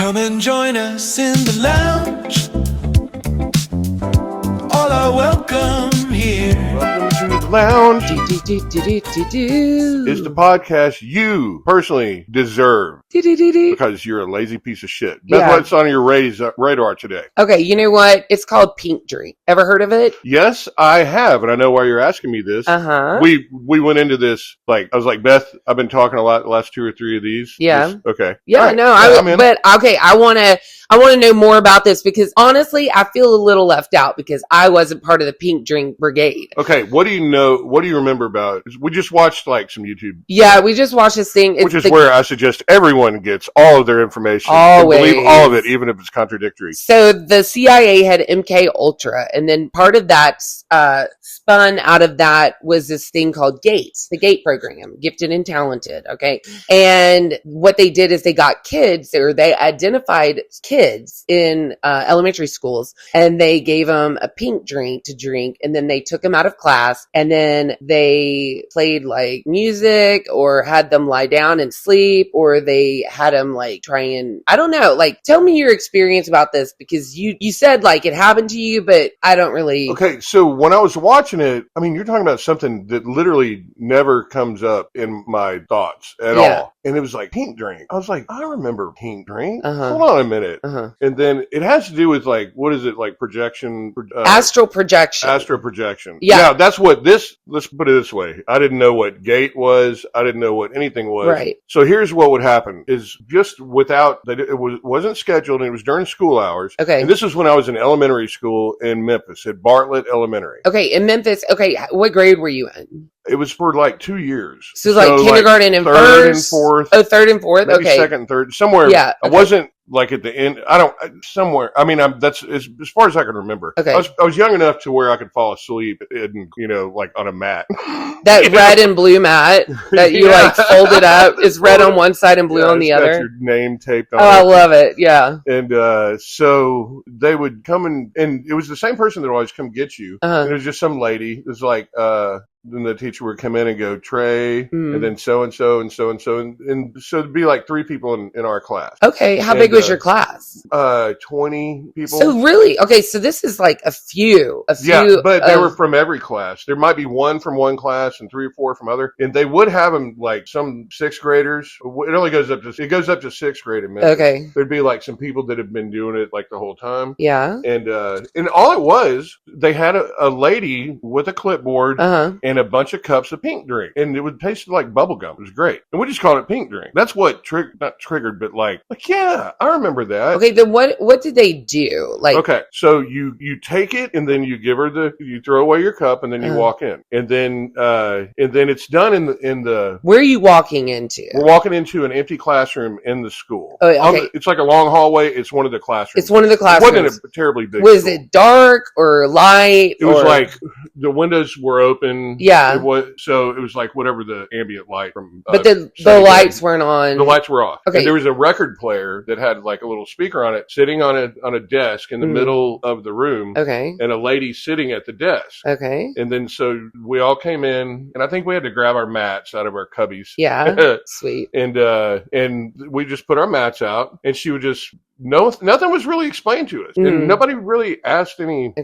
Come and join us in the lounge. All are welcome here. Welcome to the lounge. Is the podcast you personally deserve because you're a lazy piece of shit. That's what's on your radar today. Okay, you know what? It's called Pink Drink. Ever heard of it? Yes, I have, and I know why you're asking me this. Uh-huh. We went into this, I was like, Beth, I've been talking a lot the last 2 or 3 of these. Yeah. Okay. Yeah, right. no, I'm in. But okay, I want to know more about this because honestly, I feel a little left out because I wasn't part of the Pink Drink Brigade. Okay, what do you know? What do you remember about? We just watched some YouTube. Yeah, we just watched this thing. Which is where I suggest everyone gets all of their information. Always. And believe all of it, even if it's contradictory. So the CIA had MK Ultra, and then part of that spun out of that was this thing called GATE, the GATE program, Gifted and Talented. Okay, and what they did is they got kids, or they identified kids in elementary schools, and they gave them a pink drink to drink, and then they took them out of class, and then they played like music, or had them lie down and sleep, or they had them like try and, I don't know, like tell me your experience about this, because you said like it happened to you, but I don't really. Okay, so when I was watching it, I mean, you're talking about something that literally never comes up in my thoughts at all. And it was like pink drink. I was like, I remember pink drink. Hold on a minute. And then it has to do with like, what is it, like projection? Astral projection. Astral projection. Yeah. Now, that's what let's put it this way. I didn't know what gate was. I didn't know what anything was. Right. So here's what would happen is just without that, it wasn't scheduled, and it was during school hours. Okay. And this was when I was in elementary school in Memphis at Bartlett Elementary. Okay. In Memphis. Okay. What grade were you in? It was for like 2 years. So like kindergarten and third first? and fourth. Oh, third and fourth? Maybe okay. second and third. Somewhere. Yeah. Okay. I wasn't like at the end. Somewhere. I mean, that's as far as I can remember. Okay. I was young enough to where I could fall asleep and, like on a mat. That red and blue mat that you like folded up is red on one side and blue on the other. Got your name taped on it. I it. love it. Yeah. And so they would come and it was the same person that would always come get you. And it was just some lady. It was like, then the teacher would come in and go, Trey, and then so-and-so and so-and-so. And so it'd be like 3 people in our class. Okay. How big was your class? 20 people. So really? Okay. So this is like a few. Yeah, but they were from every class. There might be 1 from one class and 3 or 4 from other. And they would have them like some 6th graders. It only goes up to 6th grade in Memphis. Okay. There'd be like some people that have been doing it like the whole time. Yeah. And all it was, they had a lady with a clipboard and a bunch of cups of pink drink, and it would taste like bubble gum. It was great, and we just called it pink drink. That's what not triggered, but like yeah, I remember that. Okay, then what did they do? Like, okay, so you take it, and then you give her you throw away your cup, and then you walk in, and then it's done in the. Where are you walking into? We're walking into an empty classroom in the school. Oh, okay. It's like a long hallway. It's one of the classrooms. It's one of the classrooms. It wasn't a terribly big. Was school. it dark or light? It was like the windows were open. Yeah. It was like whatever the ambient light from. But the lights weren't on. The lights were off. Okay. And there was a record player that had like a little speaker on it, sitting on a desk in the middle of the room. Okay. And a lady sitting at the desk. Okay. And then so we all came in, and I think we had to grab our mats out of our cubbies. Yeah. Sweet. And we just put our mats out, and she would just. Nothing was really explained to us, and nobody really asked any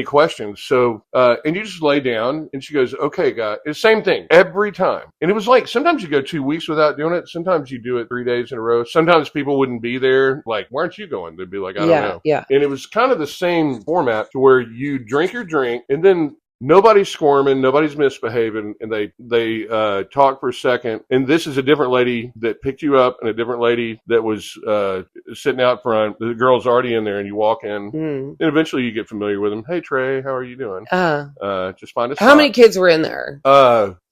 questions. So, and you just lay down, and she goes, "Okay, guys." It's the same thing every time, and it was like sometimes you go 2 weeks without doing it. Sometimes you do it 3 days in a row. Sometimes people wouldn't be there. Like, why aren't you going? They'd be like, I don't know. Yeah. And it was kind of the same format to where you drink your drink, and then. Nobody's squirming, nobody's misbehaving, and they talk for a second. And this is a different lady that picked you up, and a different lady that was sitting out front. The girl's already in there, and you walk in, and eventually you get familiar with them. Hey Trey, how are you doing? Just find a spot. How many kids were in there?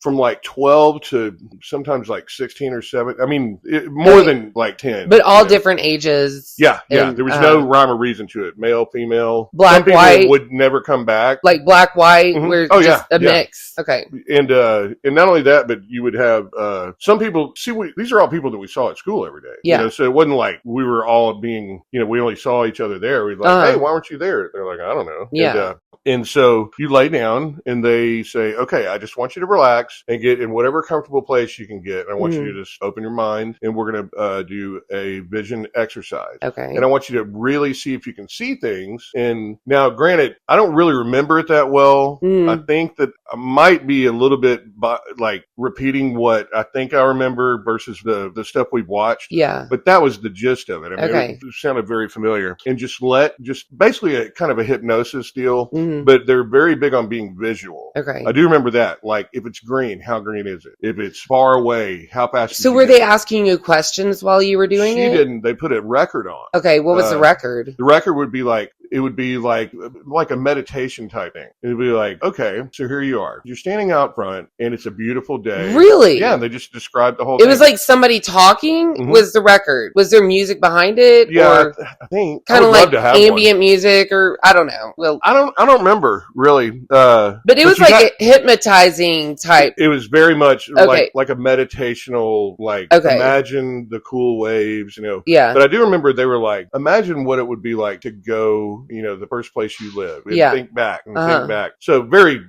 From like 12 to sometimes like 16 or 7. I mean, more than like 10. But all different ages. Yeah. There was no rhyme or reason to it. Male, female. Black, some people white. would never come back. Like black, white, where just a mix. Okay. And not only that, but you would have some people. See, these are all people that we saw at school every day. Yeah. So it wasn't like we were all being. We only saw each other there. We'd like, hey, why weren't you there? They're like, I don't know. Yeah. And so you lay down and they say, okay, I just want you to relax and get in whatever comfortable place you can get. And I want you to just open your mind, and we're going to do a vision exercise. Okay. And I want you to really see if you can see things. And now, granted, I don't really remember it that well. I think that I might be a little bit like repeating what I think I remember versus the stuff we've watched. Yeah. But that was the gist of it. I mean, Okay. it sounded very familiar. And just basically a kind of a hypnosis deal, but they're very big on being visual. Okay. I do remember that. Like, if it's green, how green is it? If it's far away, how fast? So were they asking you questions while you were doing it? She didn't. They put a record on. Okay. What was the record? The record would be like, it would be like a meditation type thing. It would be like, okay, so here you are. You're standing out front and it's a beautiful day. Really? Yeah. And they just described the whole thing. It was like somebody talking was the record. Was there music behind it? Yeah. Or I think kind of like ambient one. Music, or I don't know. Well, I don't remember really. But it was like a hypnotizing type. It was very much like a meditational, like imagine the cool waves, Yeah. But I do remember they were like, imagine what it would be like to go, the first place you live. And think back and think back. So very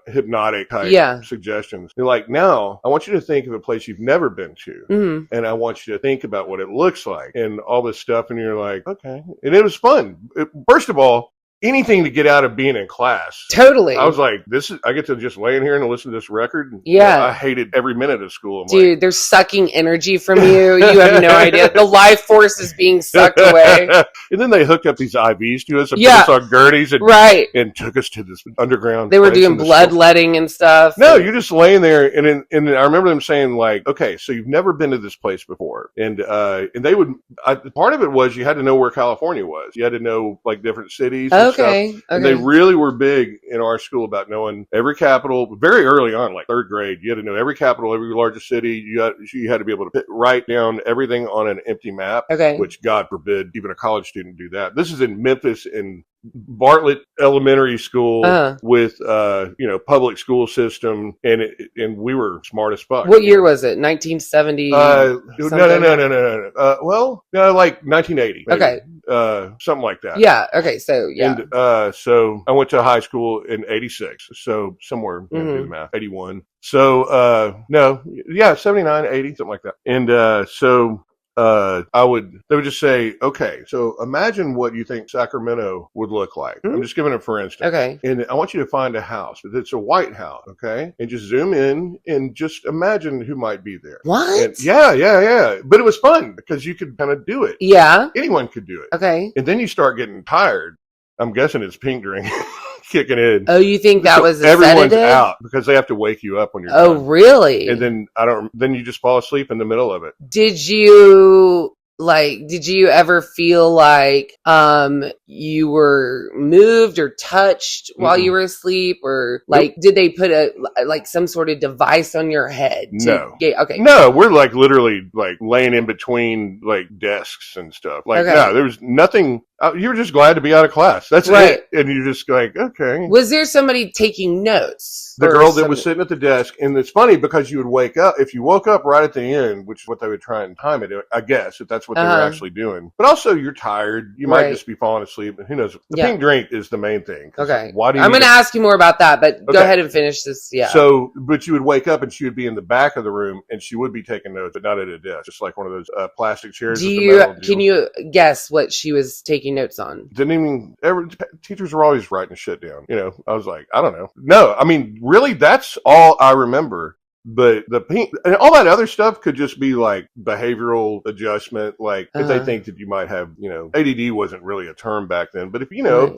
hypnotic type suggestions. They're like, now I want you to think of a place you've never been to. And I want you to think about what it looks like and all this stuff. And you're like, okay. And it was fun. First of all, anything to get out of being in class. Totally. I was like, I get to just lay in here and listen to this record. Yeah. I hated every minute of school. Dude, they're sucking energy from you. You have no idea. The life force is being sucked away. And then they hooked up these IVs to us and put us on gurneys and took us to this underground. They were doing bloodletting and stuff. No, you're just laying there. And I remember them saying like, okay, so you've never been to this place before. And they would, part of it was you had to know where California was. You had to know like different cities. Okay. And they really were big in our school about knowing every capital very early on, like third grade. You had to know every capital, every largest city. You had to be able to write down everything on an empty map, which God forbid even a college student do that. This is in Memphis in Bartlett Elementary School with public school system, and we were smart as fuck. What year was it? 1970? No. Well, no, like 1980. Maybe. Okay. Something like that. Yeah. Okay. So yeah. And so I went to high school in 86. So somewhere do the math. 81. So 79, 80, something like that. And they would just say, okay, so imagine what you think Sacramento would look like. I'm just giving it for instance. Okay. And I want you to find a house, but it's a white house, okay? And just zoom in and just imagine who might be there. What? And yeah. But it was fun because you could kind of do it. Yeah. Anyone could do it. Okay. And then you start getting tired. I'm guessing it's pink drink. Kicking in. Oh, you think that was a everyone's sedative? Out because they have to wake you up when you're done. Really? And then then you just fall asleep in the middle of it. Did you ever feel like you were moved or touched while you were asleep, or like did they put some sort of device on your head? No. Okay. No, we're like literally like laying in between like desks and stuff. Like no, there was nothing. You were just glad to be out of class. That's it. And you're just like, okay. Was there somebody taking notes? The girl that was sitting at the desk. And it's funny because you would wake up, if you woke up right at the end, which is what they would try and time it, I guess, if that's what they were actually doing. But also you're tired. You might just be falling asleep. Who knows? The pink drink is the main thing. Okay. Why do you I'm going to ask you more about that, but go ahead and finish this. Yeah. So, but you would wake up and she would be in the back of the room and she would be taking notes, but not at a desk, just like one of those plastic chairs. Can you guess what she was taking notes on? Teachers were always writing shit down. I was like, I don't know. No, I mean, really, that's all I remember. But the pink and all that other stuff could just be like behavioral adjustment. Like if they think that you might have, ADD wasn't really a term back then. But if,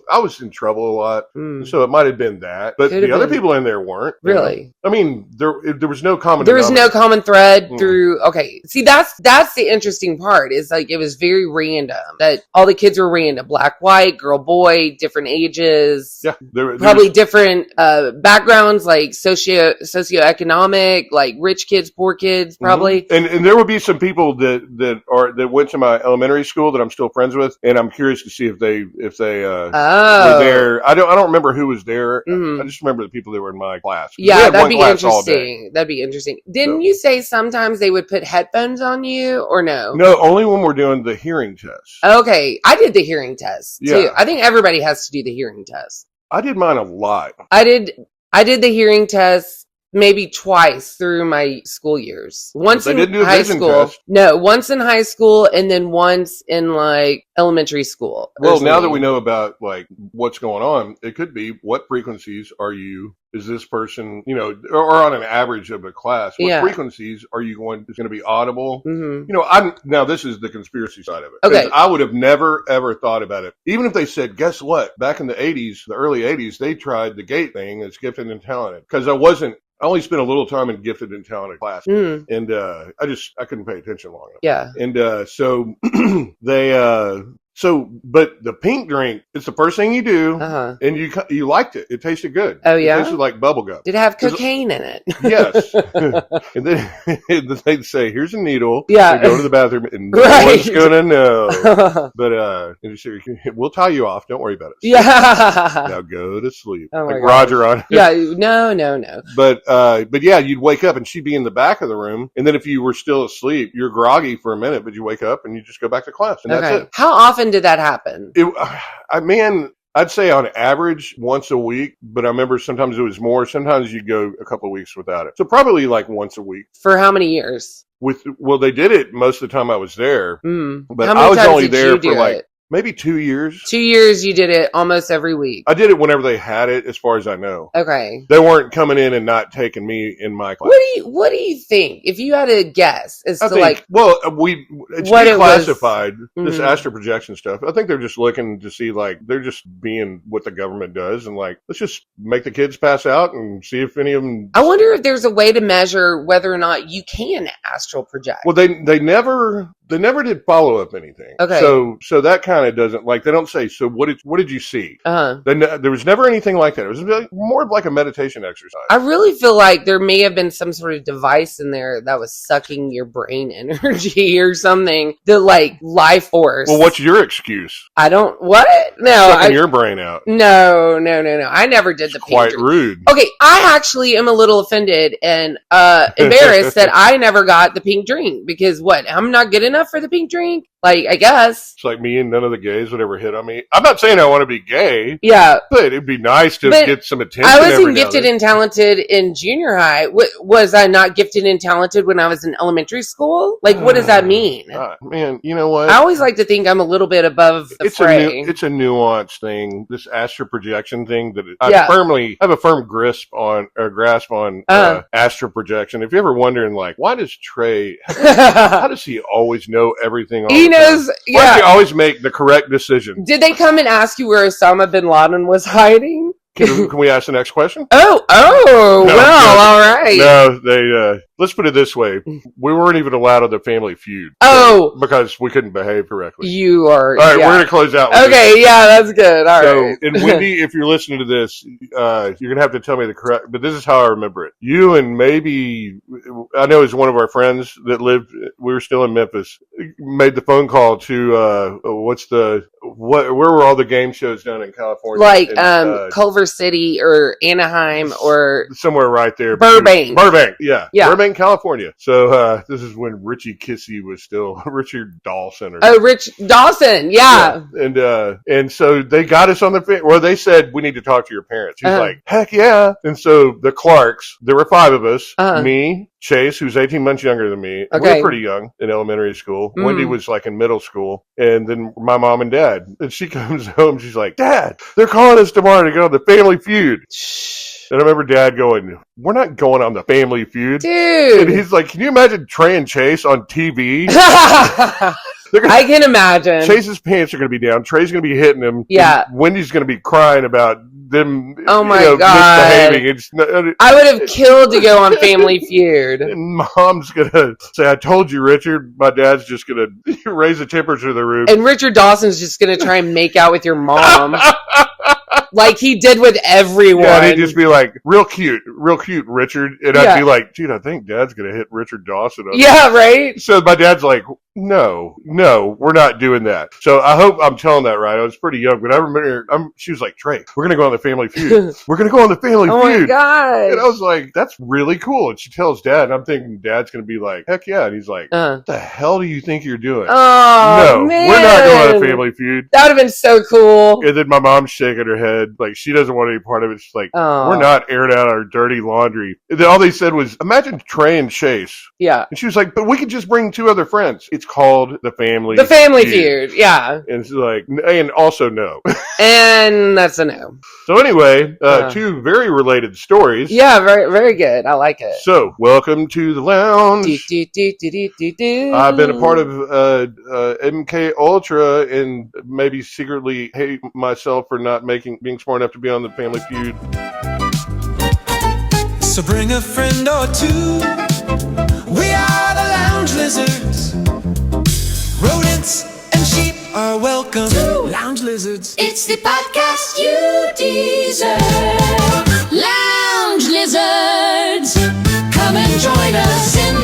I was in trouble a lot. So it might have been that. But the other people in there weren't. Really? I mean, there was no common There was no common thread through. Okay. See, that's the interesting part is like it was very random that all the kids were random. Black, white, girl, boy, different ages. Yeah. Probably different backgrounds like socioeconomic. Like rich kids, poor kids, probably. And there would be some people that went to my elementary school that I'm still friends with, and I'm curious to see if they were there. I don't remember who was there. I just remember the people that were in my class. Yeah, that'd be interesting. That'd be interesting. Didn't you say sometimes they would put headphones on you, or no? No, only when we're doing the hearing test. Okay, I did the hearing test too. I think everybody has to do the hearing test. I did mine a lot. I did the hearing test maybe twice through my school years. Once in high school. Test. No, once in high school and then once in like elementary school. Well, now that we know about like what's going on, it could be what frequencies is this person, or on an average of a class, what frequencies are you going to be audible? Mm-hmm. Now this is the conspiracy side of it. Okay. I would have never, ever thought about it. Even if they said, guess what? Back in the 80s, the early 80s, they tried the gate thing as gifted and talented. Because I only spent a little time in gifted and talented class. Mm. And I couldn't pay attention long enough. Yeah. And so but the pink drink, it's the first thing you do, and you liked it. It tasted good. Oh, yeah? It tasted like bubble gum. Did it have cocaine in it? Yes. And then they'd say, here's a needle. Yeah. Go to the bathroom, and no one's going to know. But we'll tie you off. Don't worry about it. Yeah. Now go to sleep. Oh like Roger on. Yeah. No. But yeah, you'd wake up, and she'd be in the back of the room. And then if you were still asleep, you're groggy for a minute, but you wake up, and you just go back to class. And that's it. How often did that happen? I'd say on average once a week, but I remember sometimes it was more. Sometimes you'd go a couple of weeks without it. So probably like once a week. For how many years? They did it most of the time I was there, but I was only there for like maybe 2 years. 2 years you did it almost every week. I did it whenever they had it, as far as I know. Okay. They weren't coming in and not taking me in my class. What do you think? If you had to guess it's classified, this astral projection stuff. I think they're just looking to see, like, they're just being what the government does, and like, let's just make the kids pass out and see if any of them. I wonder if there's a way to measure whether or not you can astral project. Well, they never did follow up anything. Okay. So that kind of doesn't, like, they don't say, so what did you see? There was never anything like that. It was more of like a meditation exercise. I really feel like there may have been some sort of device in there that was sucking your brain energy or something. The like life force. Well, what's your excuse? What? No. Sucking your brain out. No. I never did the quite rude. Okay, I actually am a little offended and embarrassed that I never got the pink drink because I'm not good enough for the pink drink? Like, I guess. It's like me and none of the gays would ever hit on me. I'm not saying I want to be gay. Yeah. But it'd be nice to get some attention. I wasn't gifted and talented in junior high. Was I not gifted and talented when I was in elementary school? Like, what does that mean? Man, you know what? I always like to think I'm a little bit above the fray. It's a nuanced thing. This astral projection thing that I have a firm grasp on astral projection. If you're ever wondering, like, why does Trey, how does he always know everything? He knows, Why does he always make the correct decision? Did they come and ask you where Osama bin Laden was hiding? Can we ask the next question? Oh, all right. No, let's put it this way. We weren't even allowed on the Family Feud. Because we couldn't behave correctly. You are. All right, we're going to close out with this. Yeah, that's good. All right. And Wendy, if you're listening to this, you're going to have to tell me the correct, but this is how I remember it. You and maybe, I know it's one of our friends that lived, we were still in Memphis, made the phone call to, where were all the game shows down in California? Like, Culver City or Anaheim or somewhere right there. Burbank, yeah. Burbank, California. So this is when Richie Kissy was still Richard Dawson. Rich Dawson, yeah. And so they got us on they said, we need to talk to your parents. He's like, heck yeah. And so the Clarks, there were 5 of us, me, Chase, who's 18 months younger than me. Okay. We were pretty young in elementary school. Wendy was like in middle school. And then my mom and dad. And she comes home. She's like, Dad, they're calling us tomorrow to go on the Family Feud. And I remember Dad going, we're not going on the Family Feud. Dude. And he's like, can you imagine Trey and Chase on TV? I can imagine. Chase's pants are going to be down. Trey's going to be hitting him. Yeah. Wendy's going to be crying about them God. misbehaving. I would have killed to go on Family Feud. And Mom's going to say, I told you, Richard. My dad's just going to raise the temperature of the room. And Richard Dawson's just going to try and make out with your mom. Like he did with everyone. Yeah, he'd just be like, real cute, Richard. And I'd be like, dude, I think Dad's going to hit Richard Dawson. Right? So my dad's like, no, we're not doing that. So I hope I'm telling that right. I was pretty young, but I remember she was like, Trey, we're going to go on the Family Feud. We're going to go on the Family Feud. Oh my God. And I was like, that's really cool. And she tells Dad, and I'm thinking Dad's going to be like, heck yeah. And he's like, what the hell do you think you're doing? Oh, no, man. we're not going on the Family Feud. That would have been so cool. And then my mom's shaking her head, like she doesn't want any part of it. She's like, we're not airing out our dirty laundry. And then all they said was, imagine Trey and Chase. Yeah. And she was like, but we could just bring 2 other friends. It's called the Family Feud. Yeah. And she's like, and also no. And that's a no. So anyway, 2 very related stories. Yeah, very, very good. I like it. So, welcome to the lounge. I've been a part of MK Ultra and maybe secretly hate myself for not being smart enough to be on the Family Feud. So bring a friend or 2. We are the lounge lizards. Rodents and sheep are welcome. 2 lounge lizards. It's the podcast you deserve. Lounge lizards, come and join us in